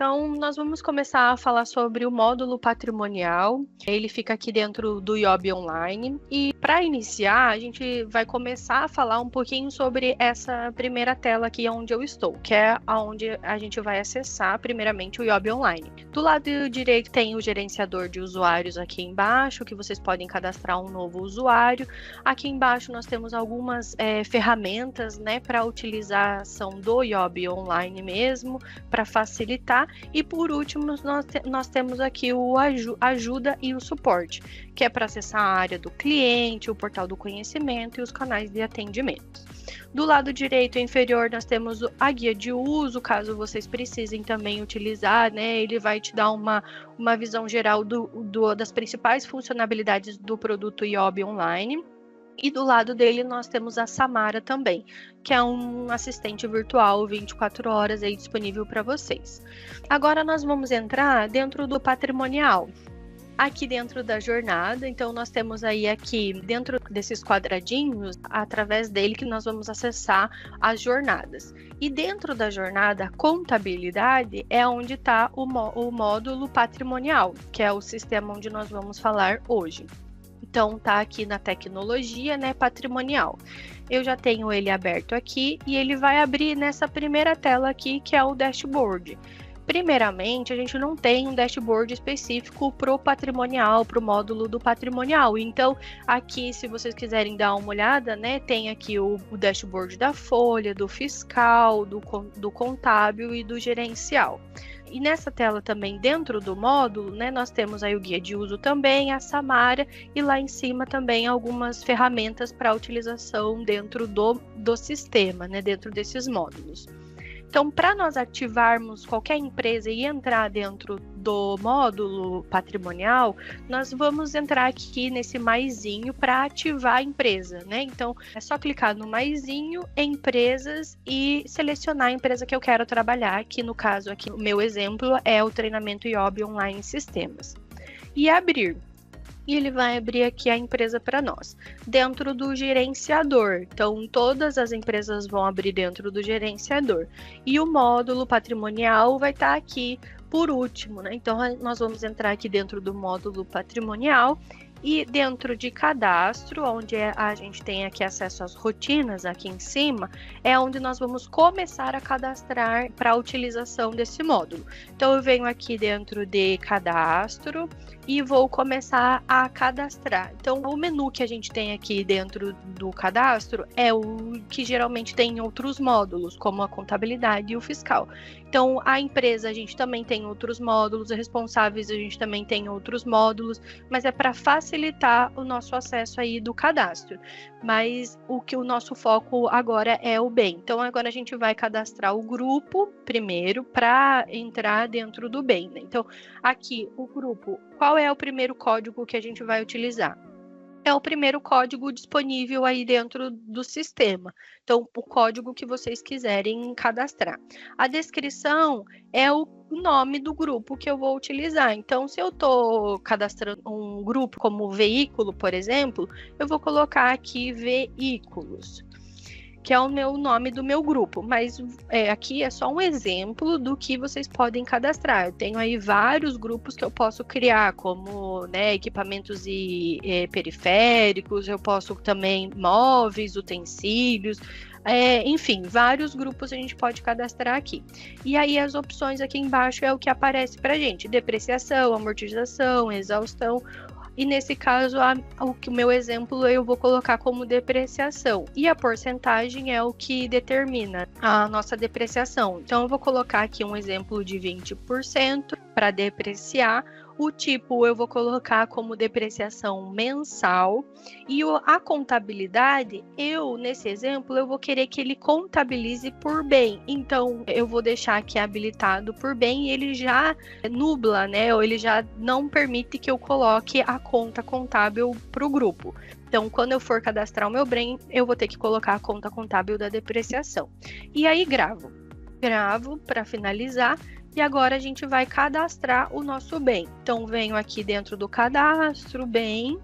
Então, nós vamos começar a falar sobre o módulo patrimonial. Ele fica aqui dentro do IOB Online. E para iniciar, a gente vai começar a falar um pouquinho sobre essa primeira tela aqui onde eu estou, que é onde a gente vai acessar primeiramente o IOB Online. Do lado direito tem o gerenciador de usuários aqui embaixo, que vocês podem cadastrar um novo usuário. Aqui embaixo nós temos algumas ferramentas, né, para a utilização do IOB Online mesmo, para facilitar. E por último, nós temos aqui o ajuda e o suporte, que é para acessar a área do cliente, o portal do conhecimento e os canais de atendimento. Do lado direito inferior, nós temos a guia de uso, caso vocês precisem também utilizar, né? Ele vai te dar uma visão geral das principais funcionalidades do produto IOB Online. E do lado dele nós temos a Samara também, que é um assistente virtual 24 horas aí disponível para vocês. Agora nós vamos entrar dentro do patrimonial. Aqui dentro da jornada, então nós temos aí aqui dentro desses quadradinhos, através dele que nós vamos acessar as jornadas. E dentro da jornada contabilidade é onde está o módulo patrimonial, que é o sistema onde nós vamos falar hoje. Então, tá aqui na tecnologia, né, patrimonial. Eu já tenho ele aberto aqui e ele vai abrir nessa primeira tela aqui, que é o dashboard. Primeiramente, a gente não tem um dashboard específico para o patrimonial, para o módulo do patrimonial. Então, aqui, se vocês quiserem dar uma olhada, né, tem aqui o dashboard da folha, do fiscal, do contábil e do gerencial. E nessa tela também, dentro do módulo, né, nós temos aí o guia de uso também, a Samara, e lá em cima também algumas ferramentas para utilização dentro do sistema, né, dentro desses módulos. Então, para nós ativarmos qualquer empresa e entrar dentro do módulo patrimonial, nós vamos entrar aqui nesse maisinho para ativar a empresa, né? Então, é só clicar no maisinho, empresas e selecionar a empresa que eu quero trabalhar, que no caso aqui, o meu exemplo é o treinamento IOB Online Sistemas. E abrir. E ele vai abrir aqui a empresa para nós, dentro do gerenciador. Então, todas as empresas vão abrir dentro do gerenciador. E o módulo patrimonial vai estar aqui por último, né? Então, nós vamos entrar aqui dentro do módulo patrimonial e dentro de cadastro, onde a gente tem aqui acesso às rotinas aqui em cima, é onde nós vamos começar a cadastrar para a utilização desse módulo. Então, eu venho aqui dentro de cadastro e vou começar a cadastrar. Então, o menu que a gente tem aqui dentro do cadastro é o que geralmente tem em outros módulos, como a contabilidade e o fiscal. Então, a empresa a gente também tem outros módulos, os responsáveis a gente também tem outros módulos, mas é para facilitar o nosso acesso aí do cadastro. Mas o nosso foco agora é o bem. Então, agora a gente vai cadastrar o grupo primeiro para entrar dentro do bem, né? Então, aqui o grupo, qual é o primeiro código que a gente vai utilizar? É o primeiro código disponível aí dentro do sistema. Então, o código que vocês quiserem cadastrar. A descrição é o nome do grupo que eu vou utilizar. Então, se eu estou cadastrando um grupo como veículo, por exemplo, eu vou colocar aqui veículos, que é o nome do meu grupo, mas aqui é só um exemplo do que vocês podem cadastrar. Eu tenho aí vários grupos que eu posso criar, como, né, equipamentos e periféricos, eu posso também móveis, utensílios, enfim, vários grupos a gente pode cadastrar aqui. E aí as opções aqui embaixo é o que aparece pra gente: depreciação, amortização, exaustão. E nesse caso, o meu exemplo eu vou colocar como depreciação. E a porcentagem é o que determina a nossa depreciação. Então, eu vou colocar aqui um exemplo de 20% para depreciar. O tipo eu vou colocar como depreciação mensal. E a contabilidade, nesse exemplo, eu vou querer que ele contabilize por bem. Então, eu vou deixar aqui habilitado por bem e ele já nubla, né? Ou ele já não permite que eu coloque a conta contábil para o grupo. Então, quando eu for cadastrar o meu bem, eu vou ter que colocar a conta contábil da depreciação. E aí, gravo para finalizar. E agora a gente vai cadastrar o nosso bem. Então, venho aqui dentro do cadastro, bem,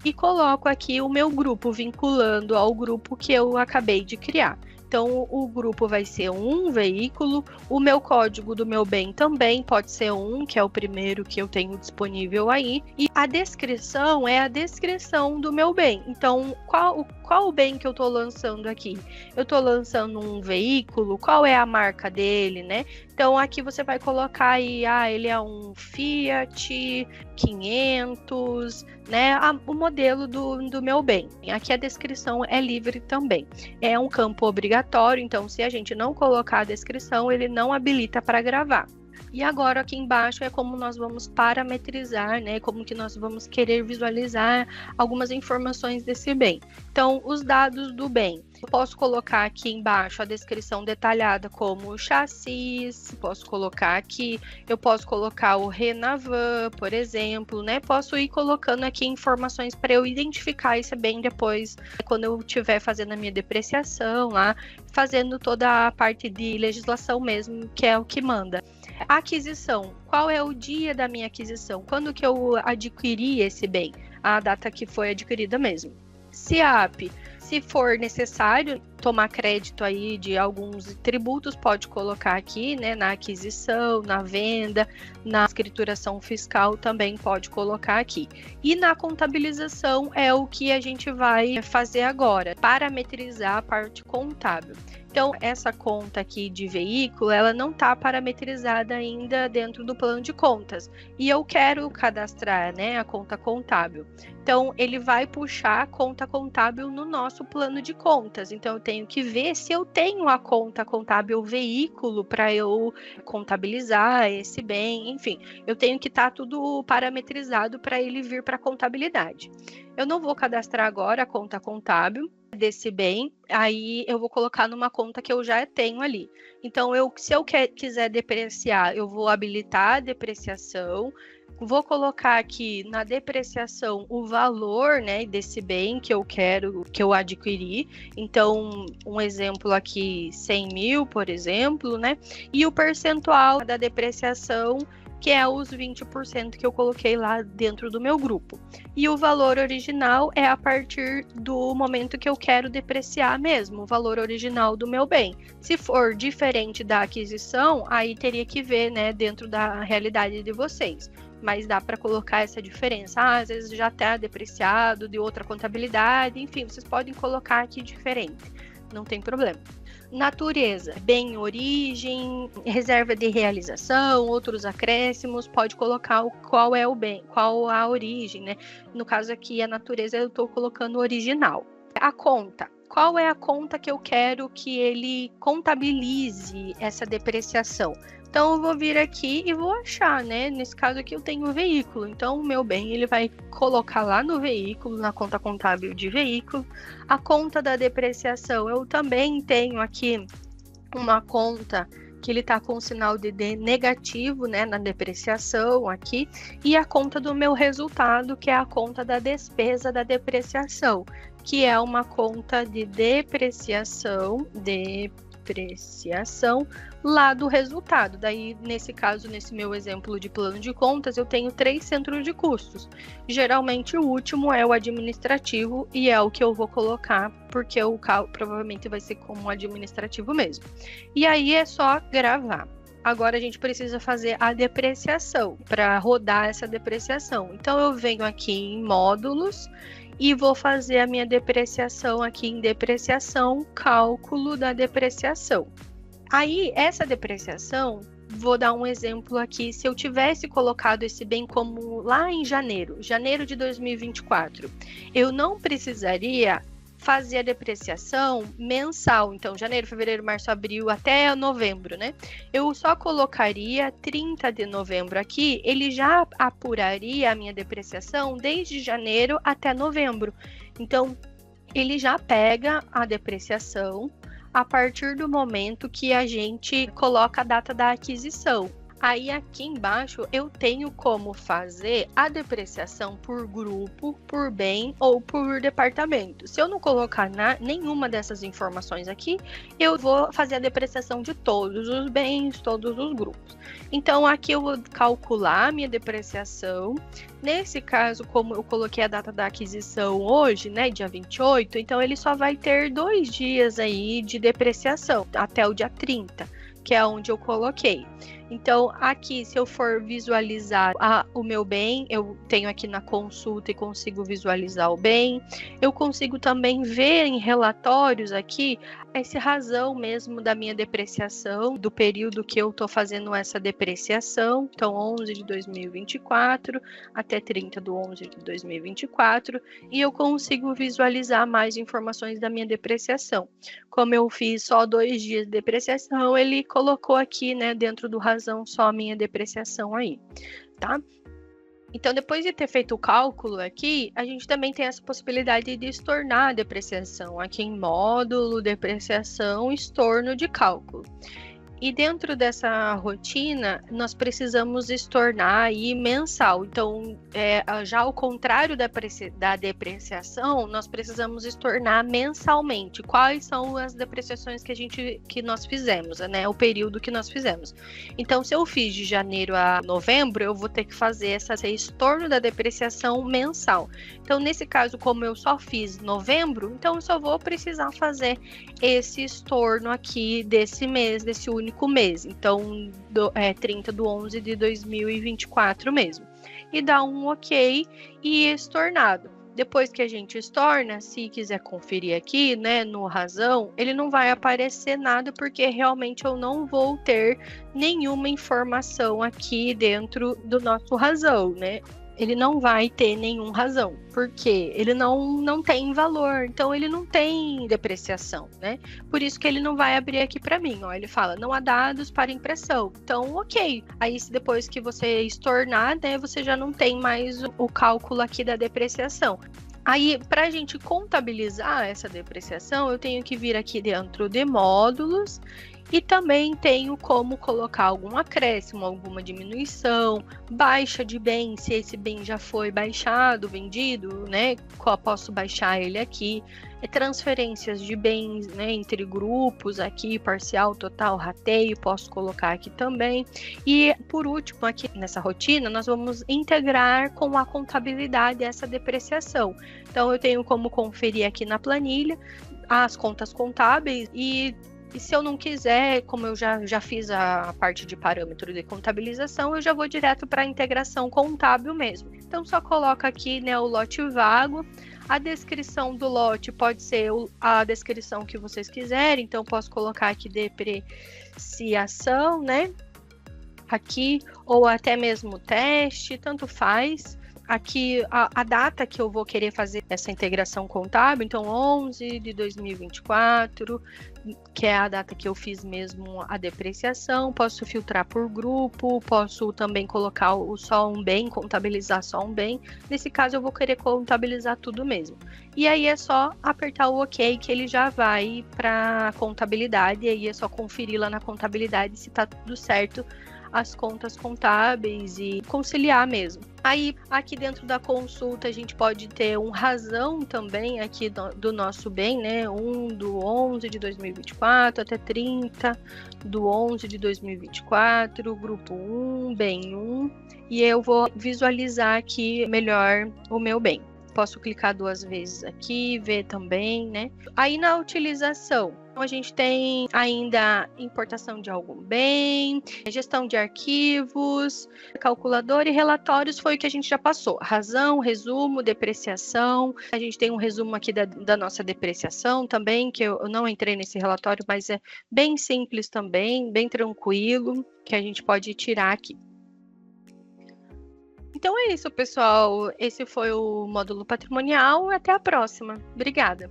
e coloco aqui o meu grupo, vinculando ao grupo que eu acabei de criar. Então, o grupo vai ser um veículo, o meu código do meu bem também pode ser um, que é o primeiro que eu tenho disponível aí, e a descrição é a descrição do meu bem. Então, qual o bem que eu estou lançando aqui? Eu estou lançando um veículo, qual é a marca dele, né? Então, aqui você vai colocar aí, ele é um Fiat 500, né? O modelo do meu bem. Aqui a descrição é livre também. É um campo obrigatório, então se a gente não colocar a descrição, ele não habilita para gravar. E agora aqui embaixo é como nós vamos parametrizar, né? Como que nós vamos querer visualizar algumas informações desse bem. Então, os dados do bem. Eu posso colocar aqui embaixo a descrição detalhada como o chassis, posso colocar aqui, eu posso colocar o Renavan, por exemplo, né? Posso ir colocando aqui informações para eu identificar esse bem depois, quando eu estiver fazendo a minha depreciação lá, fazendo toda a parte de legislação mesmo, que é o que manda. Aquisição. Qual é o dia da minha aquisição? Quando que eu adquiri esse bem? A data que foi adquirida mesmo. SIAP. Se for necessário tomar crédito aí de alguns tributos, pode colocar aqui, né, na aquisição, na venda, na escrituração fiscal também pode colocar aqui. E na contabilização é o que a gente vai fazer agora, parametrizar a parte contábil. Então, essa conta aqui de veículo, ela não está parametrizada ainda dentro do plano de contas. E eu quero cadastrar, né, a conta contábil. Então, ele vai puxar a conta contábil no nosso plano de contas. Então, eu tenho que ver se eu tenho a conta contábil veículo para eu contabilizar esse bem. Enfim, eu tenho que estar tudo parametrizado para ele vir para a contabilidade. Eu não vou cadastrar agora a conta contábil desse bem, aí eu vou colocar numa conta que eu já tenho ali. Então, se eu quiser depreciar, eu vou habilitar a depreciação, vou colocar aqui na depreciação o valor, né, desse bem que eu adquiri. Então, um exemplo aqui, 100 mil, por exemplo, né? E o percentual da depreciação, que é os 20% que eu coloquei lá dentro do meu grupo. E o valor original é a partir do momento que eu quero depreciar mesmo, o valor original do meu bem. Se for diferente da aquisição, aí teria que ver, né, dentro da realidade de vocês. Mas dá para colocar essa diferença. Às vezes já está depreciado de outra contabilidade, enfim, vocês podem colocar aqui diferente, não tem problema. Natureza, bem origem, reserva de realização, outros acréscimos, pode colocar qual é o bem, qual a origem, né? No caso aqui, a natureza, eu estou colocando original. A conta. Qual é a conta que eu quero que ele contabilize essa depreciação? Então, eu vou vir aqui e vou achar, né? Nesse caso aqui, eu tenho o veículo. Então, o meu bem, ele vai colocar lá no veículo, na conta contábil de veículo. A conta da depreciação, eu também tenho aqui uma conta que ele está com sinal de negativo, né, na depreciação aqui. E a conta do meu resultado, que é a conta da despesa da depreciação, que é uma conta de depreciação lá do resultado. Daí, nesse caso, nesse meu exemplo de plano de contas, eu tenho 3 centros de custos. Geralmente, o último é o administrativo e é o que eu vou colocar, porque o cálculo provavelmente vai ser como administrativo mesmo. E aí, é só gravar. Agora, a gente precisa fazer a depreciação, para rodar essa depreciação. Então, eu venho aqui em módulos e vou fazer a minha depreciação aqui em depreciação, cálculo da depreciação. Aí, essa depreciação, vou dar um exemplo aqui, se eu tivesse colocado esse bem como lá em janeiro de 2024, eu não precisaria fazer a depreciação mensal, então janeiro, fevereiro, março, abril até novembro, né? Eu só colocaria 30 de novembro aqui, ele já apuraria a minha depreciação desde janeiro até novembro. Então, ele já pega a depreciação a partir do momento que a gente coloca a data da aquisição. Aí aqui embaixo eu tenho como fazer a depreciação por grupo, por bem ou por departamento. Se eu não colocar nenhuma dessas informações aqui, eu vou fazer a depreciação de todos os bens, todos os grupos. Então aqui eu vou calcular a minha depreciação. Nesse caso, como eu coloquei a data da aquisição hoje, né, dia 28, então ele só vai ter 2 dias aí de depreciação, até o dia 30, que é onde eu coloquei. Então, aqui, se eu for visualizar o meu bem, eu tenho aqui na consulta e consigo visualizar o bem. Eu consigo também ver em relatórios aqui essa razão mesmo da minha depreciação, do período que eu estou fazendo essa depreciação. Então, 11 de 2024 até 30 de 11 de 2024. E eu consigo visualizar mais informações da minha depreciação. Como eu fiz só 2 dias de depreciação, ele colocou aqui, né, dentro do razão só a minha depreciação aí, tá? Então, depois de ter feito o cálculo aqui, a gente também tem essa possibilidade de estornar a depreciação aqui em módulo, depreciação, estorno de cálculo. E dentro dessa rotina, nós precisamos estornar aí mensal. Então, já ao contrário da depreciação, nós precisamos estornar mensalmente. Quais são as depreciações que nós fizemos, né? O período que nós fizemos. Então, se eu fiz de janeiro a novembro, eu vou ter que fazer esse estorno da depreciação mensal. Então, nesse caso, como eu só fiz novembro, então eu só vou precisar fazer esse estorno aqui desse mês, desse único mês. Então, 30 de 11 de 2024 mesmo. E dá um ok e estornado. Depois que a gente estorna, se quiser conferir aqui, né, no razão, ele não vai aparecer nada porque realmente eu não vou ter nenhuma informação aqui dentro do nosso razão, né? Ele não vai ter nenhum razão, porque ele não tem valor, então ele não tem depreciação, né? Por isso que ele não vai abrir aqui para mim, ó, ele fala, não há dados para impressão, então ok. Aí depois que você estornar, né, você já não tem mais o cálculo aqui da depreciação. Aí, para a gente contabilizar essa depreciação, eu tenho que vir aqui dentro de módulos e também tenho como colocar algum acréscimo, alguma diminuição, baixa de bem, se esse bem já foi baixado, vendido, né? Posso baixar ele aqui. Transferências de bens, né, entre grupos aqui, parcial, total, rateio, posso colocar aqui também. E por último, aqui nessa rotina, nós vamos integrar com a contabilidade essa depreciação. Então, eu tenho como conferir aqui na planilha as contas contábeis e se eu não quiser, como eu já fiz a parte de parâmetro de contabilização, eu já vou direto para a integração contábil mesmo. Então, só coloca aqui, né, o lote vago. A descrição do lote pode ser a descrição que vocês quiserem. Então, posso colocar aqui depreciação, né? Aqui, ou até mesmo teste, tanto faz. Aqui a data que eu vou querer fazer essa integração contábil, então 11 de 2024, que é a data que eu fiz mesmo a depreciação. Posso filtrar por grupo, posso também colocar só um bem, contabilizar só um bem. Nesse caso eu vou querer contabilizar tudo mesmo. E aí é só apertar o OK que ele já vai para contabilidade, e aí é só conferir lá na contabilidade se está tudo certo as contas contábeis e conciliar mesmo. Aí, aqui dentro da consulta, a gente pode ter um razão também aqui do nosso bem, né? 1 do 11 de 2024 até 30 do 11 de 2024, grupo 1, bem 1. E eu vou visualizar aqui melhor o meu bem. Posso clicar 2 vezes aqui, ver também, né? Aí na utilização, a gente tem ainda importação de algum bem, gestão de arquivos, calculador e relatórios foi o que a gente já passou. Razão, resumo, depreciação. A gente tem um resumo aqui da nossa depreciação também, que eu não entrei nesse relatório, mas é bem simples também, bem tranquilo, que a gente pode tirar aqui. Então é isso, pessoal. Esse foi o módulo patrimonial. Até a próxima. Obrigada.